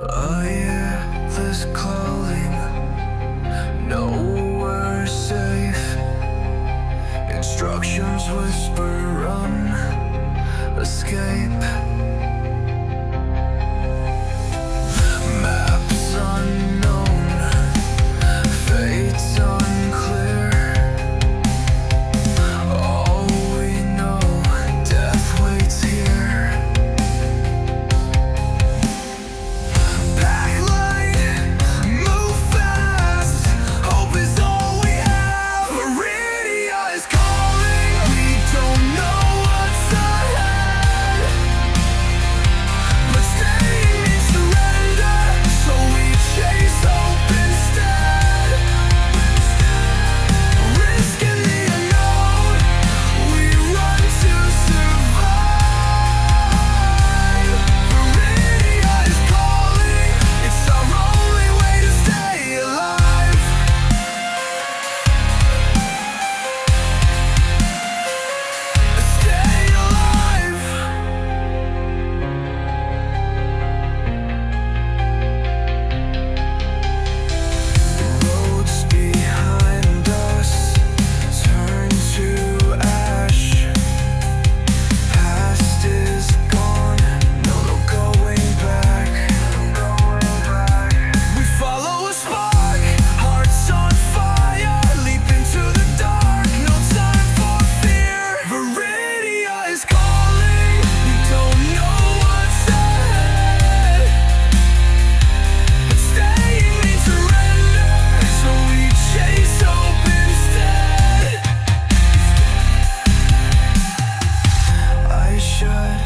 I hear this calling, nowhere safe. Instructions whisper, run, escape. Maps unknown, fates unclear. All we know, death waits here. Backlight, move fast. Hope is all we have. Veridia is calling. We don't know what's ahead, but staying means surrender, so we chase hope instead. Risking the unknown, we run to survive. Veridia is calling. It's our only way to stay alive. Stay alive. Roads behind us turn to ash. Past is gone, no going back. We follow a spark, hearts on fire, leap into the dark, no time for fear. Veridia is calling, we don't know what's ahead, but staying means surrender, so we chase hope instead. Eyes shut,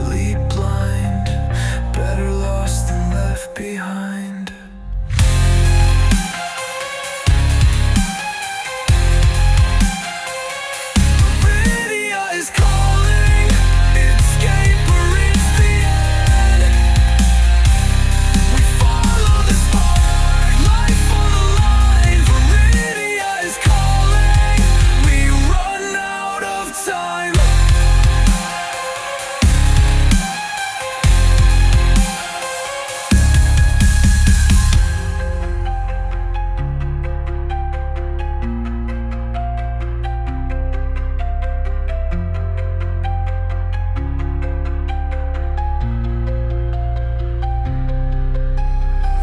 lead blind, better lost than left behind. Veridia is calling, escape or it's the end. We follow the spark, life on the line. Veridia is calling, we run out of time.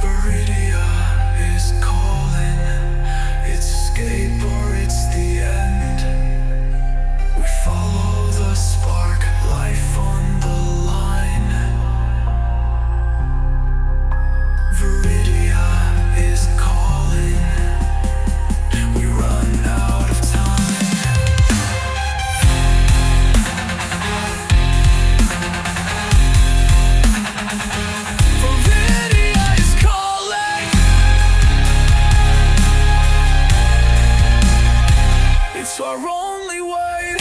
Veridia is calling, it's escape or it's the end. We follow the spark, life on the line. Veridia is calling, we run out of time. Veridia is calling. It's our only way.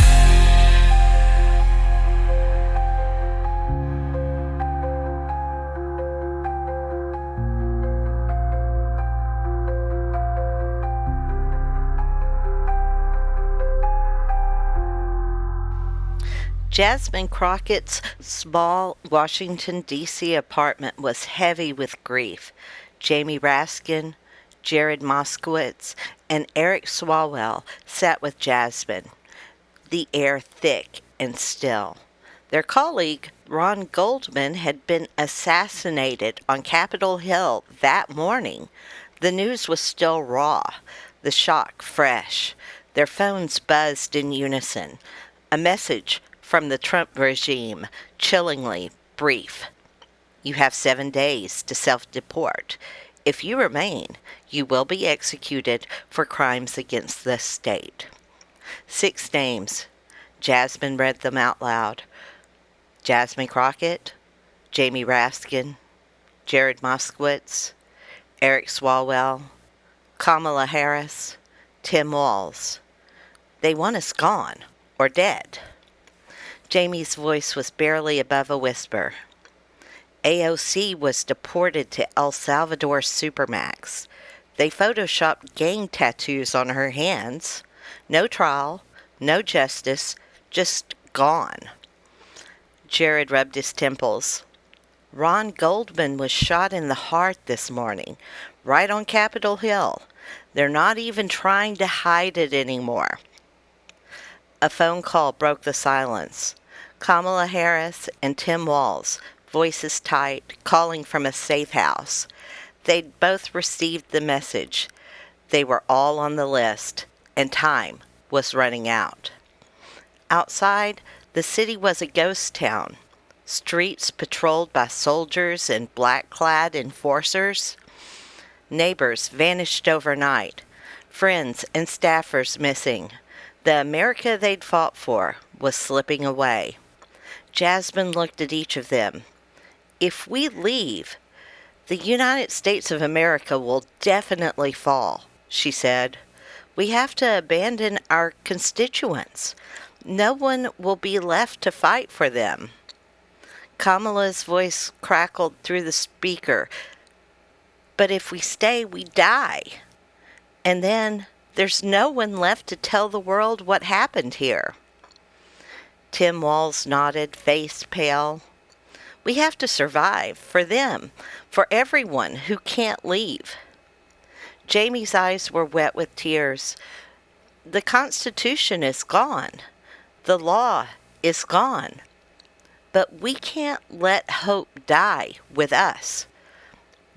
Jasmine Crockett's small Washington, D.C. apartment was heavy with grief. Jamie Raskin, Jared Moskowitz, and Eric Swalwell sat with Jasmine, the air thick and still. Their colleague, Ron Goldman, had been assassinated on Capitol Hill that morning. The news was still raw, the shock fresh. Their phones buzzed in unison. A message from the Trump regime, chillingly brief. You have 7 days to self-deport. If you remain, you will be executed for crimes against the state. 6 names. Jasmine read them out loud. Jasmine Crockett, Jamie Raskin, Jared Moskowitz, Eric Swalwell, Kamala Harris, Tim Walz. They want us gone or dead. Jamie's voice was barely above a whisper. AOC was deported to El Salvador Supermax. They photoshopped gang tattoos on her hands. No trial, no justice, just gone. Jared rubbed his temples. Ron Goldman was shot in the heart this morning, right on Capitol Hill. They're not even trying to hide it anymore. A phone call broke the silence. Kamala Harris and Tim Walz, voices tight, calling from a safe house. They'd both received the message. They were all on the list, and time was running out. Outside, the city was a ghost town. Streets patrolled by soldiers and black-clad enforcers. Neighbors vanished overnight. Friends and staffers missing. The America they'd fought for was slipping away. Jasmine looked at each of them. If we leave, the United States of America will definitely fall, she said. We have to abandon our constituents. No one will be left to fight for them. Kamala's voice crackled through the speaker. But if we stay, we die. And then there's no one left to tell the world what happened here. Tim Walz nodded, face pale. We have to survive, for them, for everyone who can't leave. Jamie's eyes were wet with tears. The Constitution is gone. The law is gone. But we can't let hope die with us.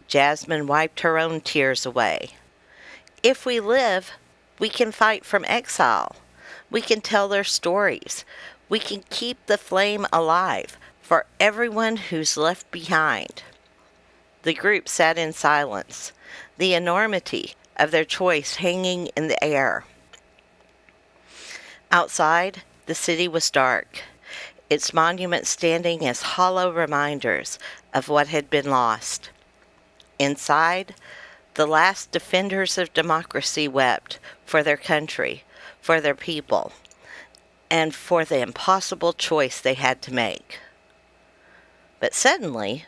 Jasmine wiped her own tears away. If we live, we can fight from exile. We can tell their stories. We can keep the flame alive for everyone who's left behind. The group sat in silence, the enormity of their choice hanging in the air. Outside, the city was dark, its monuments standing as hollow reminders of what had been lost. Inside, the last defenders of democracy wept for their country, for their people, and for the impossible choice they had to make. But suddenly,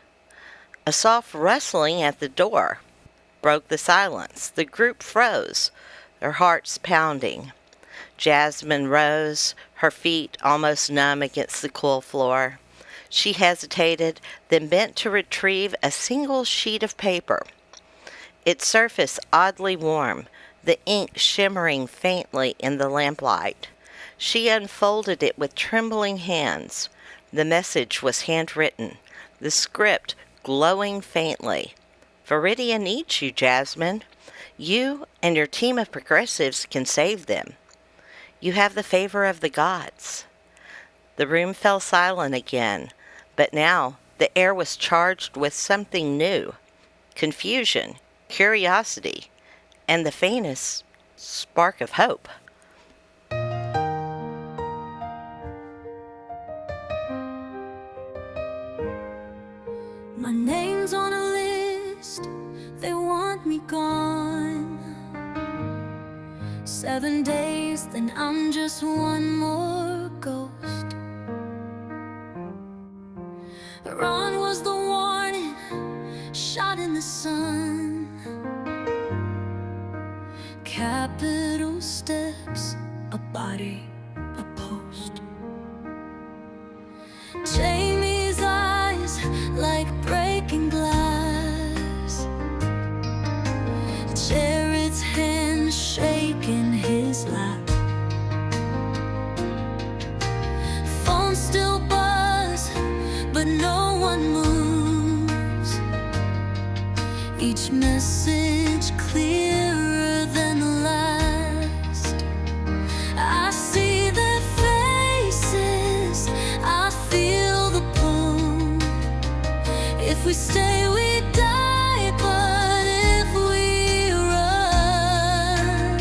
a soft rustling at the door broke the silence. The group froze, their hearts pounding. Jasmine rose, her feet almost numb against the cool floor. She hesitated, then bent to retrieve a single sheet of paper. Its surface oddly warm, the ink shimmering faintly in the lamplight. She unfolded it with trembling hands. The message was handwritten, the script glowing faintly. Veridia needs you, Jasmine. You and your team of progressives can save them. You have the favor of the gods. The room fell silent again, but now the air was charged with something new. Confusion, curiosity, and the faintest spark of hope. My name's on a list, they want me gone. 7 days, then I'm just one more ghost. Ron was the warning, shot in the sun. Capitol steps, a body, a post. Jamie's eyes like breaking glass. Jared's hand shaking his lap. Phone still buzz, but no one moves. Each message clearer than the last. I see their faces, I feel the pull. If we stay, we die, but if we run,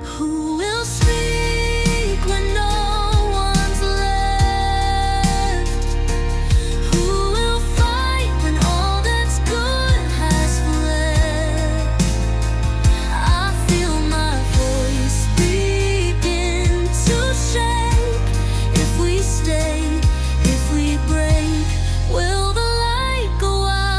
who will speak when no one's left? Who will fight when all that's good has fled? I feel my voice begin to shake. If we stay, if we break, will the light go out?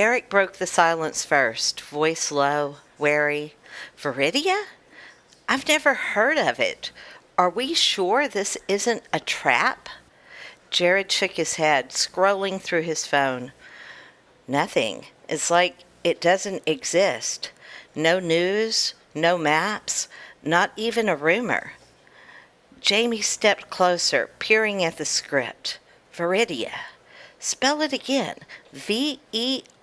Eric broke the silence first, voice low, wary. Veridia? I've never heard of it. Are we sure this isn't a trap? Jared shook his head, scrolling through his phone. Nothing. It's like it doesn't exist. No news, no maps, not even a rumor. Jamie stepped closer, peering at the script. Veridia. Spell it again. Veridia.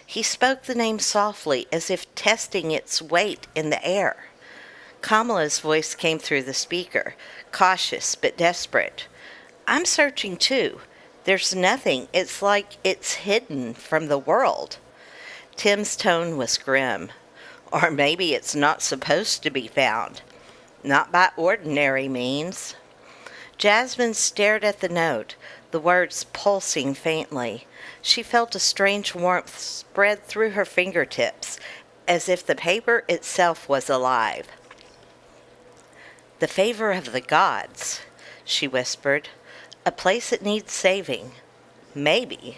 He spoke the name softly, as if testing its weight in the air. Kamala's voice came through the speaker, cautious but desperate. I'm searching too. There's nothing. It's like it's hidden from the world. Tim's tone was grim. Or maybe it's not supposed to be found. Not by ordinary means. Jasmine stared at the note, the words pulsing faintly. She felt a strange warmth spread through her fingertips, as if the paper itself was alive. The favor of the gods, she whispered. A place that needs saving. Maybe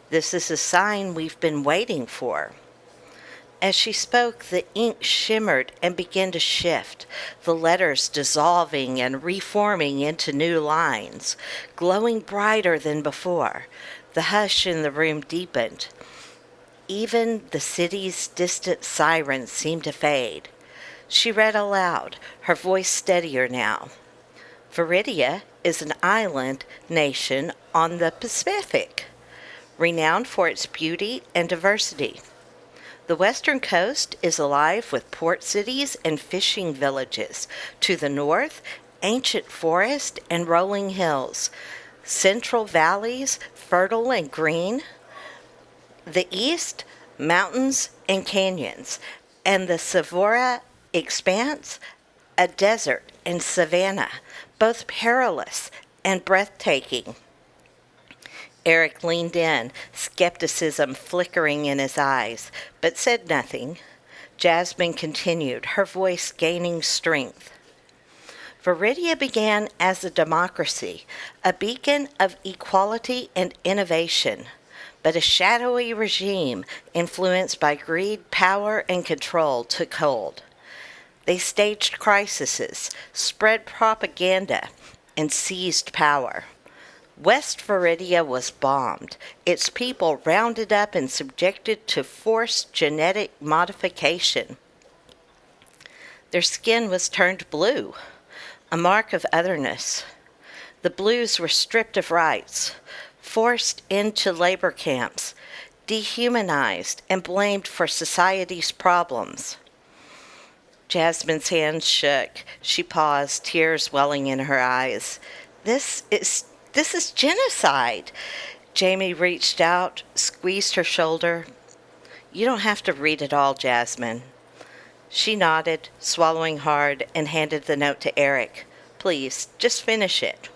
this is a sign we've been waiting for. As she spoke, the ink shimmered and began to shift, the letters dissolving and reforming into new lines, glowing brighter than before. The hush in the room deepened. Even the city's distant sirens seemed to fade. She read aloud, her voice steadier now. Veridia is an island nation on the Pacific, renowned for its beauty and diversity. The western coast is alive with port cities and fishing villages. To the north, ancient forest and rolling hills. Central valleys, fertile and green. The east, mountains and canyons. And the Savora expanse, a desert and savanna, both perilous and breathtaking. Eric leaned in, skepticism flickering in his eyes, but said nothing. Jasmine continued, her voice gaining strength. Veridia began as a democracy, a beacon of equality and innovation, but a shadowy regime influenced by greed, power, and control took hold. They staged crises, spread propaganda, and seized power. West Veridia was bombed, its people rounded up and subjected to forced genetic modification. Their skin was turned blue, a mark of otherness. The blues were stripped of rights, forced into labor camps, dehumanized, and blamed for society's problems. Jasmine's hands shook. She paused, tears welling in her eyes. This is genocide. Jamie reached out, squeezed her shoulder. You don't have to read it all, Jasmine. She nodded, swallowing hard, and handed the note to Eric. Please, just finish it.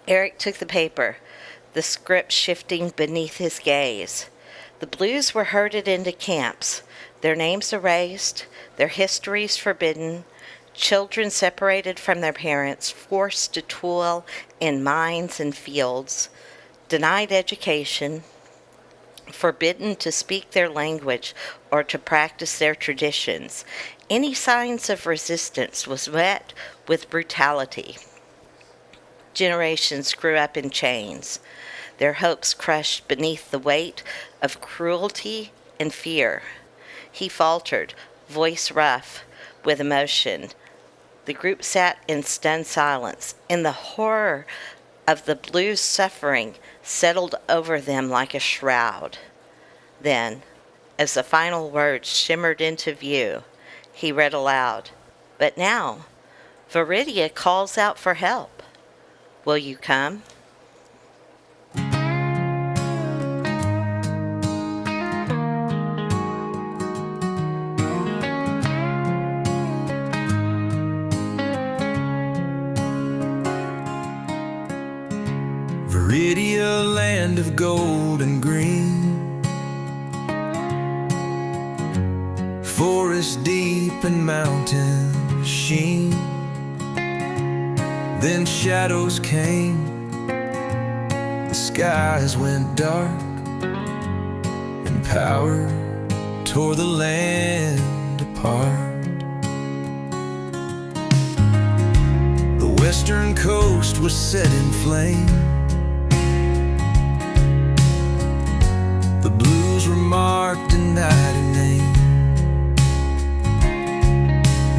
Eric took the paper, the script shifting beneath his gaze. The blues were herded into camps, their names erased, their histories forbidden, children separated from their parents, forced to toil in mines and fields, denied education, forbidden to speak their language or to practice their traditions. Any signs of resistance was met with brutality. Generations grew up in chains, their hopes crushed beneath the weight of cruelty and fear. He faltered, voice rough with emotion. The group sat in stunned silence, and the horror of the blues' suffering settled over them like a shroud. Then, as the final words shimmered into view, he read aloud, "But now, Veridia calls out for help. Will you come?" Veridia, land of gold and green, forest deep and mountain sheen. Then shadows came skies went dark and power tore the land apart. The western coast was set in flame. The blues were marked and died a name.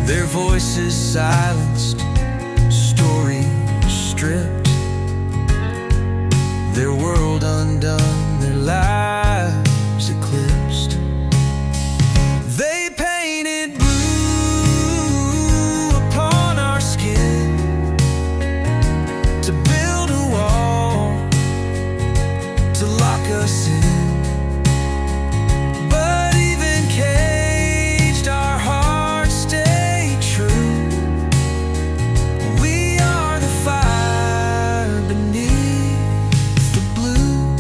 Their voices silenced, stories stripped, their world undone, their lives eclipsed. They painted blue upon our skin to build a wall, to lock us in. But even caged, our hearts stay true. We are the fire beneath the blue.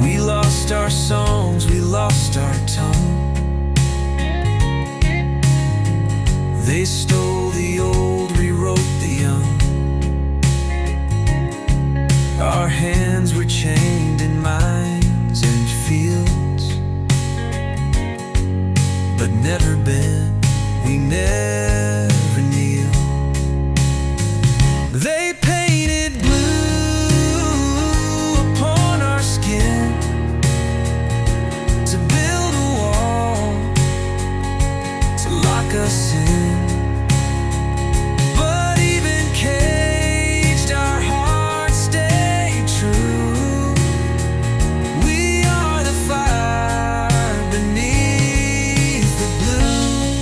We lost our songs, we lost our tongue. They stole the old, rewrote the young. Our hands were chained in mines and fields, but never bent, we never kneel. They painted blue upon our skin to build a wall, to lock us in. But even caged, our hearts stay true. We are the fire beneath the blue.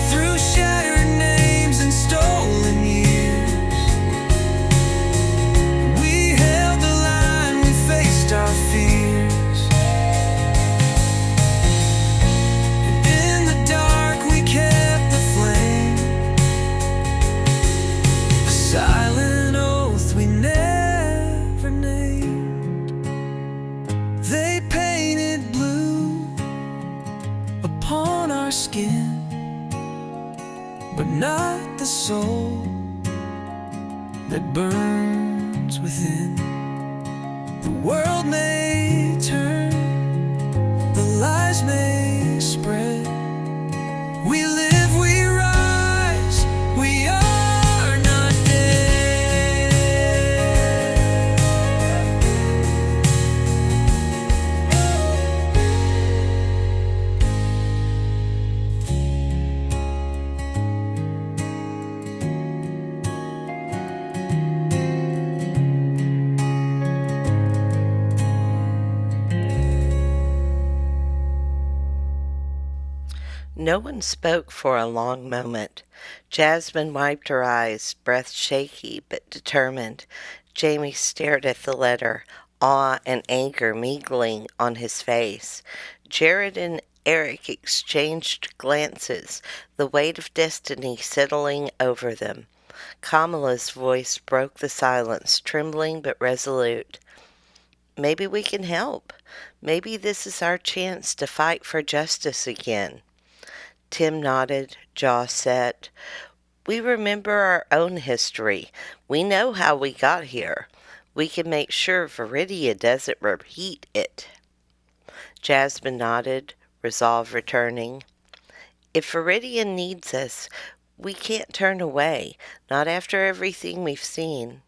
Through shattered names and stolen years, we held the line, we faced our fears. And in the dark we kept the flame, a silent oath we never named. They painted blue upon our skin, but not the soul that burns within. The world may turn, the lies may spread. We live, we rise, we are not dead. No one spoke for a long moment. Jasmine wiped her eyes, breath shaky but determined. Jamie stared at the letter, awe and anger mingling on his face. Jared and Eric exchanged glances, the weight of destiny settling over them. Kamala's voice broke the silence, trembling but resolute. Maybe we can help. Maybe this is our chance to fight for justice again. Tim nodded, jaw set. We remember our own history. We know how we got here. We can make sure Veridia doesn't repeat it. Jasmine nodded, resolve returning. If Veridia needs us, we can't turn away, not after everything we've seen.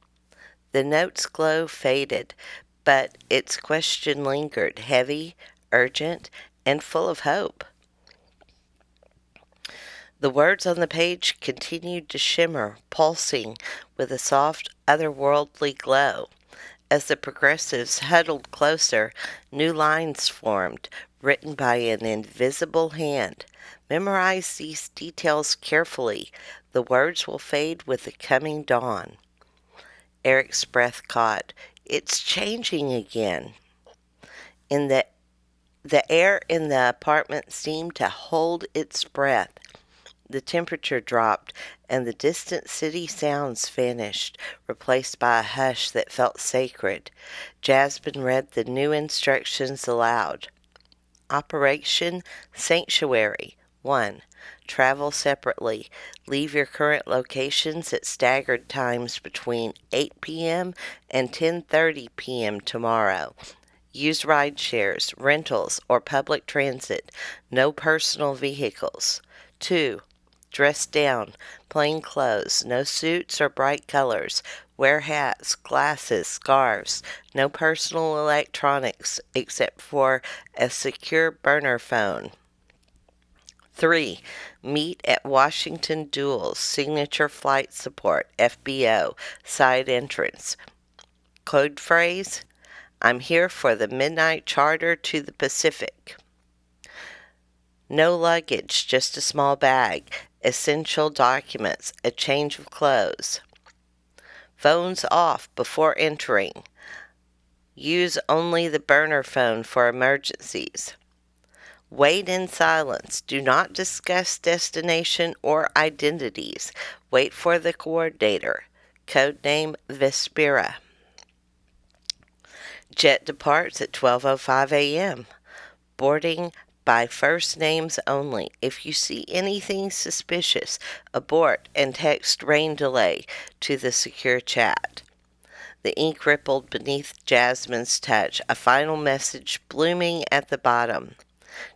The note's glow faded, but its question lingered, heavy, urgent, and full of hope. The words on the page continued to shimmer, pulsing with a soft, otherworldly glow. As the progressives huddled closer, new lines formed, written by an invisible hand. Memorize these details carefully. The words will fade with the coming dawn. Eric's breath caught. It's changing again. The air in the apartment seemed to hold its breath. The temperature dropped, and the distant city sounds vanished, replaced by a hush that felt sacred. Jasmine read the new instructions aloud. Operation Sanctuary. 1. Travel separately. Leave your current locations at staggered times between 8 p.m. and 10:30 p.m. tomorrow. Use ride shares, rentals, or public transit. No personal vehicles. 2. Dress down. Plain clothes. No suits or bright colors. Wear hats, glasses, scarves. No personal electronics except for a secure burner phone. 3. Meet at Washington Duals Signature Flight Support, FBO, side entrance. Code phrase: I'm here for the midnight charter to the Pacific. No luggage, just a small bag, essential documents, a change of clothes. Phones off before entering. Use only the burner phone for emergencies. Wait in silence. Do not discuss destination or identities. Wait for the coordinator. Codename Vespera. Jet departs at 12:05 a.m. Boarding by first names only. If you see anything suspicious, abort and text rain delay to the secure chat. The ink rippled beneath Jasmine's touch, a final message blooming at the bottom.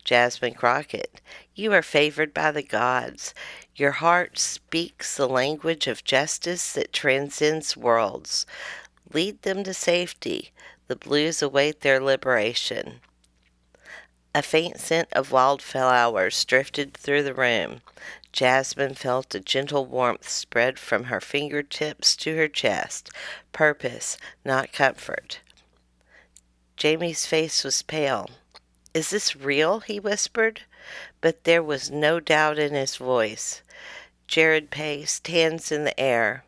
Jasmine Crockett, you are favored by the gods. Your heart speaks the language of justice that transcends worlds. Lead them to safety. The blues await their liberation. A faint scent of wildflowers drifted through the room. Jasmine felt a gentle warmth spread from her fingertips to her chest. Purpose, not comfort. Jamie's face was pale. Is this real? He whispered, but there was no doubt in his voice. Jared paced, hands in the air.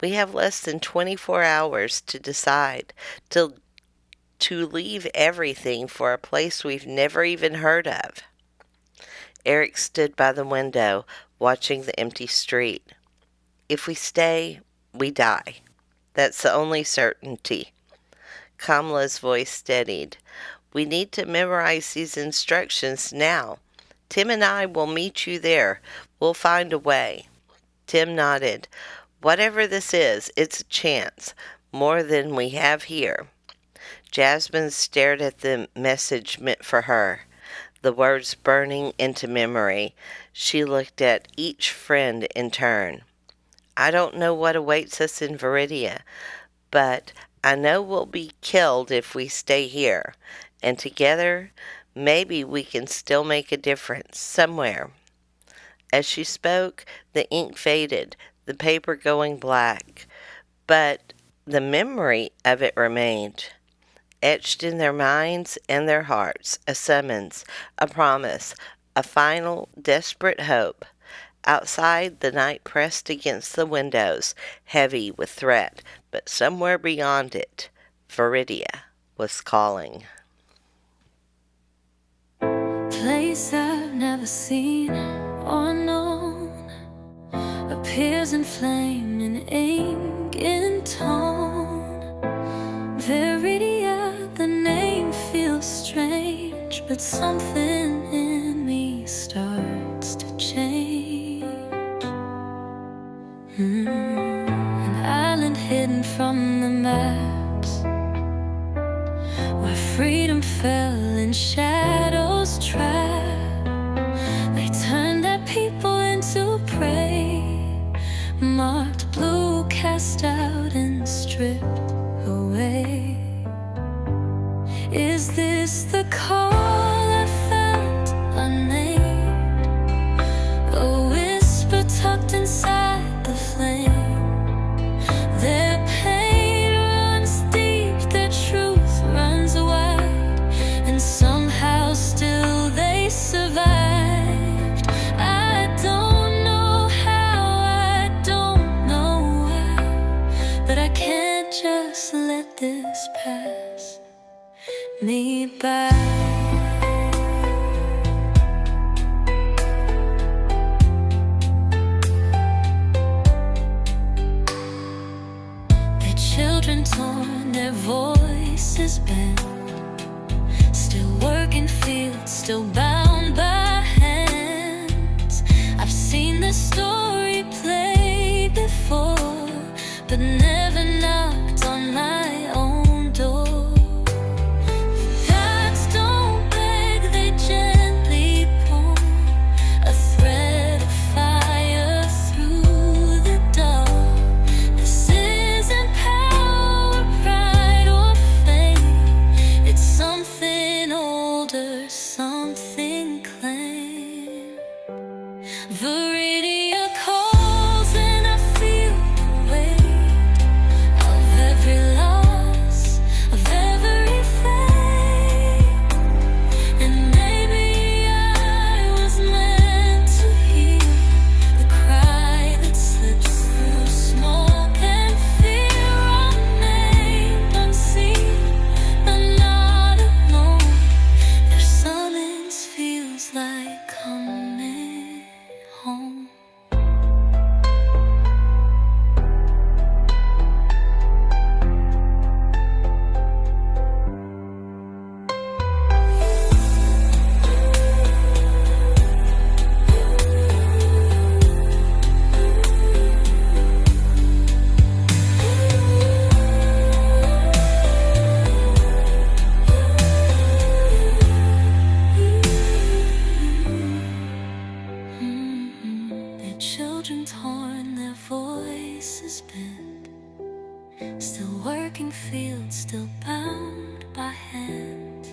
We have less than 24 hours to decide, to leave everything for a place we've never even heard of. Eric stood by the window, watching the empty street. If we stay, we die. That's the only certainty. Kamala's voice steadied. We need to memorize these instructions now. Tim and I will meet you there. We'll find a way. Tim nodded. Whatever this is, it's a chance, more than we have here. Jasmine stared at the message meant for her, the words burning into memory. She looked at each friend in turn. I don't know what awaits us in Veridia, but I know we'll be killed if we stay here. And together, maybe we can still make a difference somewhere. As she spoke, the ink faded, the paper going black, but the memory of it remained, etched in their minds and their hearts, a summons, a promise, a final, desperate hope. Outside, the night pressed against the windows, heavy with threat, but somewhere beyond it, Veridia was calling. Place I've never seen or known appears in flame, in ink, in tone. Veridia, the name feels strange, but something in me starts to change. An island hidden from the maps, where freedom fell in shadows trapped. They turned their people into prey, marked blue, cast out and stripped away. Is this the call I felt unnamed? A whisper tucked inside the flame. Their pain runs deep, their truth runs wide, and somehow still they survived. I don't know how, I don't know why, but I can't just let this pass me by. Their children torn, their voices bent, still working fields, still bound by hands. I've seen this story played before, but never knocked on my own door. Gods don't beg, they gently pull a thread of fire through the dark. This isn't power, pride, or fame. It's something older, something claimed. Veridia calls and I feel the weight of every loss, of every fate. And maybe I was meant to hear the cry that slips through smoke and fear. Unnamed, unseen, but not alone. Their summons feels like coming home. Their children torn, their voices bent, still working fields, still bound by hand.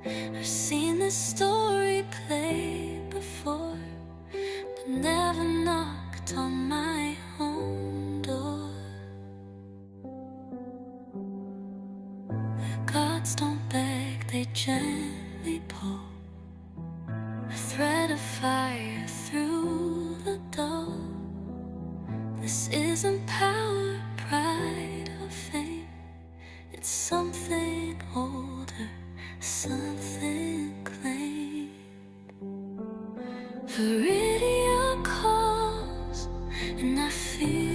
I've seen this story played before, but never knocked on my own door. Gods don't beg, they gently pull a thread of fire through the door. This isn't power, pride, or fame. It's something older, something claimed. Veridia calls and I feel